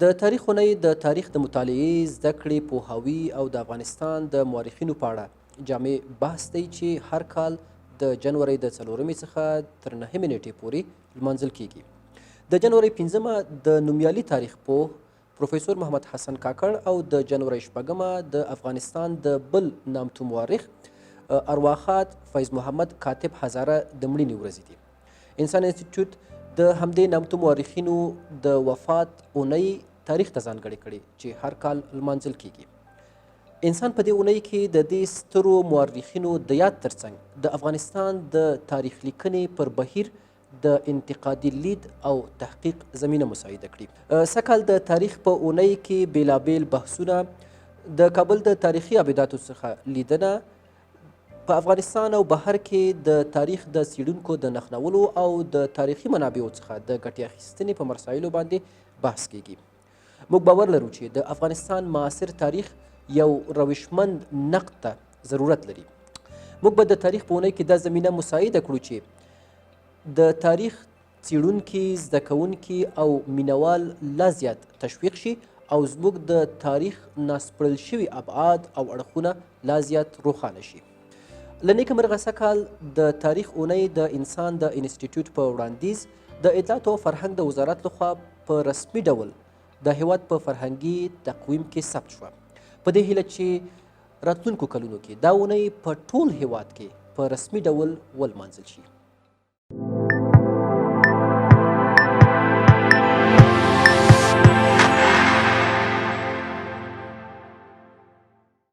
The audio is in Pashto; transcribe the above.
د تاریخ اونۍ د تاریخ د مطالعې، زده کړې، پوهاوي او د افغانستان د مورخینو په اړه جامع بحث دی چې هر کال د جنورۍ د 4مې څخه تر 9مې نیټې پورې لمانځل کیږي. د جنورۍ 5مه د نومیالي تاریخ پوه پروفیسور محمد حسن کاکړ او د جنورۍ 6مه د افغانستان د بل نامتو مورخ ارواښاد فیض محمد کاتب هزاره د مړینې ورځې دي. انسان انسټیټیوټ د همدې نامتو مورخینو د وفات اونۍ تاریخ ته ځانګړې کړې چې هر کال لمانځل کیږي. انسان په دې اونۍ کې د دې سترو مورخینو د یاد ترڅنګ د افغانستان د تاریخ لیکنې پر بهیر د انتقادي لید او تحقیق زمینه مساعده کړي. سږکال د تاریخ په اونۍ کې بیلابیل بحثونه د کابل د تاریخي ابداتو څخه لیدنه، په افغانستان او بهر کې د تاریخ د څیړونکو د نښلولو او د تاریخي منابعو څخه د ګټې اخیستنې په مسایلو باندې بحث کیږي. موږ باور لرو چې د افغانستان معاصر تاریخ یو روشمند نقد ته ضرورت لري. موږ به د تاریخ په اونۍ کې دا زمینه مساعده کړو چې د تاریخ څیړونکي، زده کوونکي او مینوال لا زیات تشویق شي او زموږ د تاریخ ناسپړل شوي ابعاد او اړخونه لا زیات روښانه شي. له نیکه مرغه سږکال د تاریخ اونۍ د انسان د انسټیټیوټ په وړاندیز د اطلاعاتو او فرهنګ د وزارت لخوا په رسمي ډول د هیواد په فرهنګي تقویم کې ثبت شوه، په دې هیله چې راتلونکو کلونو کې دا اونۍ په ټول هیواد کې په رسمي ډول ولمانځل شي.